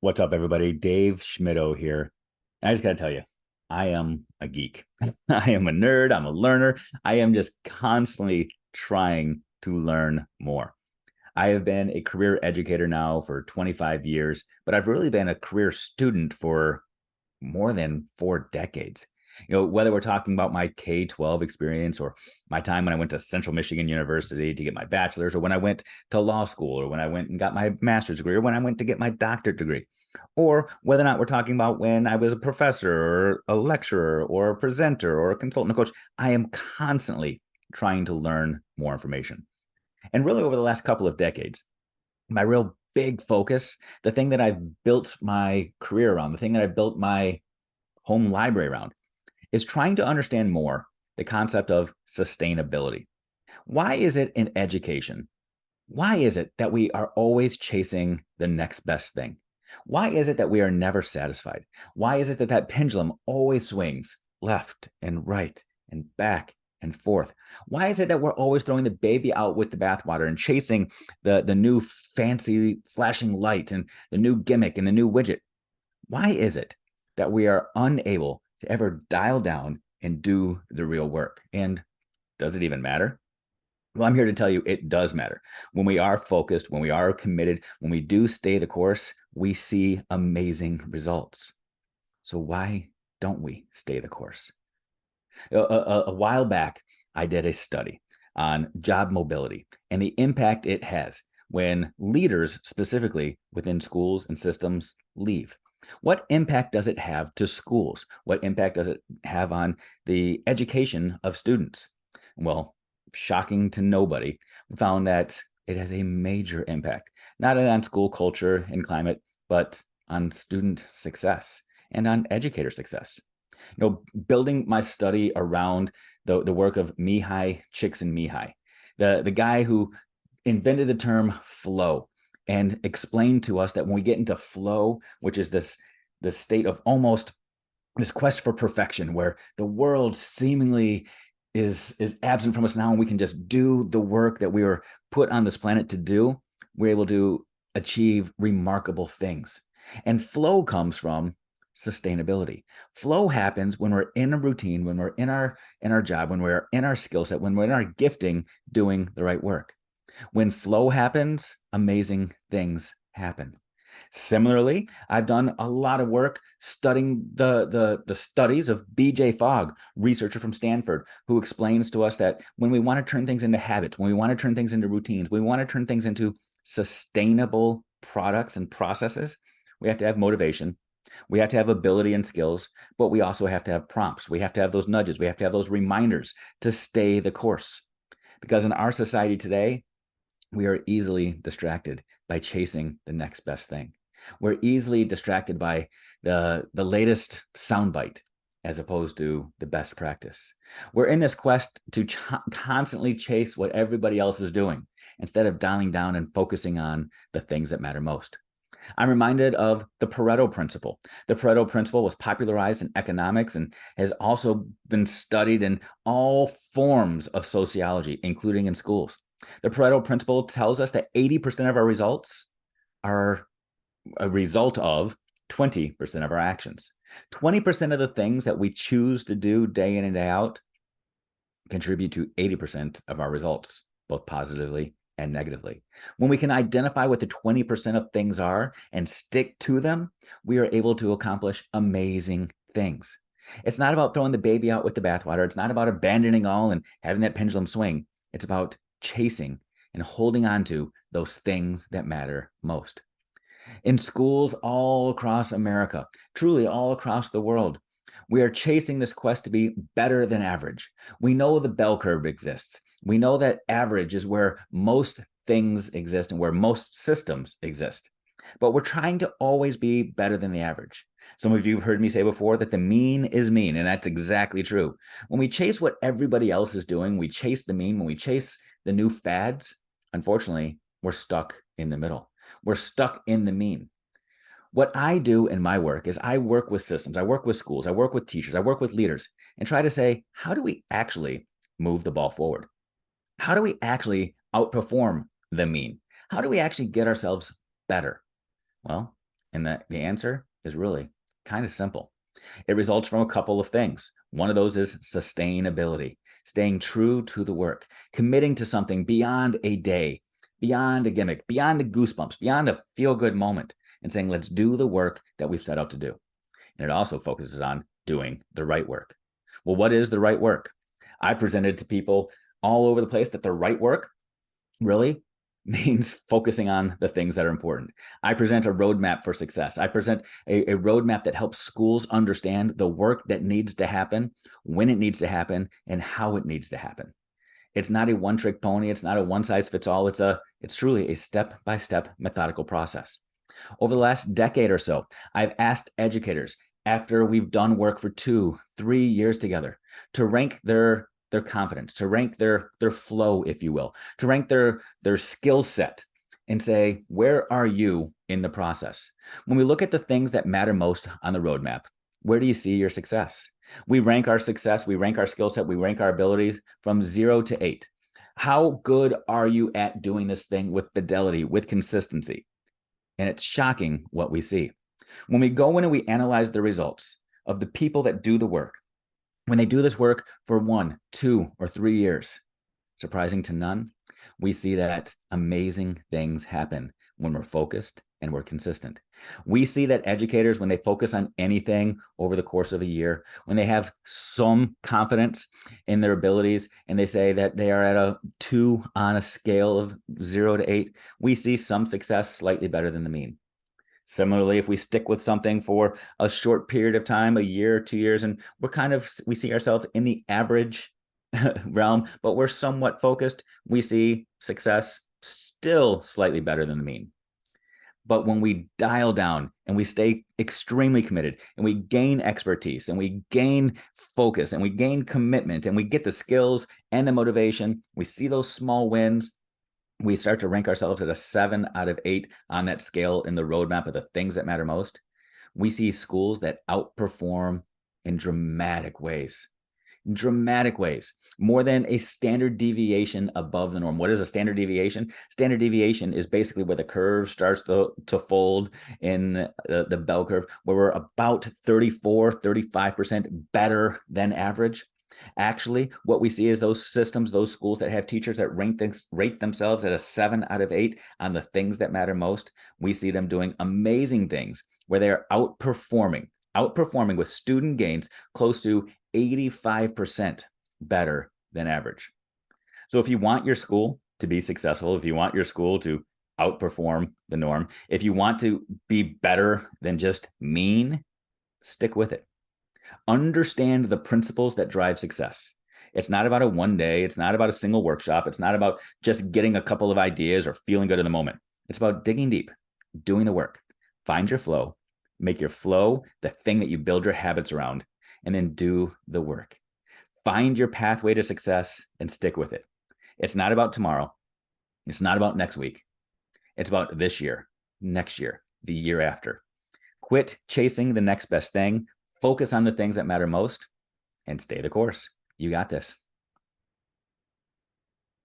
What's up, everybody? Dave Schmittou here. I just got to tell you, I am a geek. I am a nerd. I'm a learner. I am just constantly trying to learn more. I have been a career educator now for 25 years, but I've really been a career student for more than 4 decades. Whether we're talking about my K-12 experience or my time when I went to Central Michigan University to get my bachelor's, or when I went to law school, or when I went and got my master's degree, or when I went to get my doctorate degree, or whether or not we're talking about when I was a professor or a lecturer or a presenter or a consultant, a coach, I am constantly trying to learn more information. And really over the last couple of decades, my real big focus, the thing that I've built my career around, the thing that I built my home library around, is trying to understand more the concept of sustainability. Why is it in education? Why is it that we are always chasing the next best thing? Why is it that we are never satisfied? Why is it that that pendulum always swings left and right and back and forth? Why is it that we're always throwing the baby out with the bathwater and chasing the new fancy flashing light and the new gimmick and the new widget? Why is it that we are unable to ever dial down and do the real work? And does it even matter? Well, I'm here to tell you it does matter. When we are focused, when we are committed, when we do stay the course, we see amazing results. So why don't we stay the course? A while back, I did a study on job mobility and the impact it has when leaders, specifically within schools and systems, leave. What impact does it have to schools? What impact does it have on the education of students? Well, shocking to nobody, we found that it has a major impact, not only on school culture and climate, but on student success and on educator success. Building my study around the work of Mihai Csikszentmihalyi, the guy who invented the term flow and explained to us that when we get into flow, which is this state of almost this quest for perfection, where the world seemingly is absent from us now, and we can just do the work that we were put on this planet to do, we're able to achieve remarkable things. And flow comes from sustainability. Flow happens when we're in a routine, when we're in our job, when we're in our skill set, when we're in our gifting, doing the right work. When flow happens, amazing things happen. Similarly, I've done a lot of work studying the studies of BJ Fogg, researcher from Stanford, who explains to us that when we want to turn things into habits, when we want to turn things into routines, we want to turn things into sustainable products and processes, we have to have motivation. We have to have ability and skills, but we also have to have prompts. We have to have those nudges. We have to have those reminders to stay the course. Because in our society today, we are easily distracted by chasing the next best thing. We're easily distracted by the latest soundbite as opposed to the best practice. We're in this quest to constantly chase what everybody else is doing instead of dialing down and focusing on the things that matter most. I'm reminded of the Pareto principle. The Pareto principle was popularized in economics and has also been studied in all forms of sociology, including in schools. The Pareto principle tells us that 80% of our results are a result of 20% of our actions. 20% of the things that we choose to do day in and day out contribute to 80% of our results, both positively and negatively. When we can identify what the 20% of things are and stick to them, we are able to accomplish amazing things. It's not about throwing the baby out with the bathwater. It's not about abandoning all and having that pendulum swing. It's about chasing and holding on to those things that matter most. In schools all across America, truly all across the world, we are chasing this quest to be better than average. We know the bell curve exists. We know that average is where most things exist and where most systems exist. But we're trying to always be better than the average. Some of you have heard me say before that the mean is mean, and that's exactly true. When we chase what everybody else is doing, we chase the mean. When we chase the new fads, unfortunately, we're stuck in the middle. We're stuck in the mean. What I do in my work is I work with systems, I work with schools, I work with teachers, I work with leaders, and try to say, how do we actually move the ball forward? How do we actually outperform the mean? How do we actually get ourselves better? Well, And the answer is really kind of simple. It results from a couple of things. One of those is sustainability, staying true to the work, committing to something beyond a day, beyond a gimmick, beyond the goosebumps, beyond a feel-good moment, and saying, let's do the work that we've set out to do. And it also focuses on doing the right work. Well, what is the right work? I presented to people all over the place that the right work really means focusing on the things that are important. I present a roadmap for success. I present a roadmap that helps schools understand the work that needs to happen, when it needs to happen, and how it needs to happen. It's not a one-trick pony. It's not a one-size-fits-all. It's truly a step-by-step methodical process. Over the last decade or so, I've asked educators, after we've done work for 2-3 years together, to rank their confidence, to rank their flow, if you will, to rank their skill set and say, where are you in the process? When we look at the things that matter most on the roadmap, where do you see your success? We rank our success, we rank our skill set, we rank our abilities from 0 to 8. How good are you at doing this thing with fidelity, with consistency? And it's shocking what we see. When we go in and we analyze the results of the people that do the work, when they do this work for 1, 2, or 3 years, surprising to none, we see that amazing things happen when we're focused and we're consistent. We see that educators, when they focus on anything over the course of a year, when they have some confidence in their abilities and they say that they are at a 2 on a scale of 0 to 8, we see some success slightly better than the mean. Similarly, if we stick with something for a short period of time, a year, 2 years, and we see ourselves in the average realm, but we're somewhat focused, we see success still slightly better than the mean. But when we dial down and we stay extremely committed and we gain expertise and we gain focus and we gain commitment and we get the skills and the motivation, we see those small wins, we start to rank ourselves at a 7 out of 8 on that scale in the roadmap of the things that matter most. We see schools that outperform in dramatic ways, more than a standard deviation above the norm. What is a standard deviation? Standard deviation is basically where the curve starts to fold in the bell curve, where we're about 34-35% better than average. Actually, what we see is those systems, those schools that have teachers that rate themselves at a 7 out of 8 on the things that matter most, we see them doing amazing things where they are outperforming with student gains close to 85% better than average. So if you want your school to be successful, if you want your school to outperform the norm, if you want to be better than just mean, stick with it. Understand the principles that drive success. It's not about a one day. It's not about a single workshop. It's not about just getting a couple of ideas or feeling good in the moment. It's about digging deep, doing the work. Find your flow, make your flow the thing that you build your habits around, and then do the work. Find your pathway to success and stick with it. It's not about tomorrow. It's not about next week. It's about this year, next year, the year after. Quit chasing the next best thing. Focus on the things that matter most and stay the course. You got this.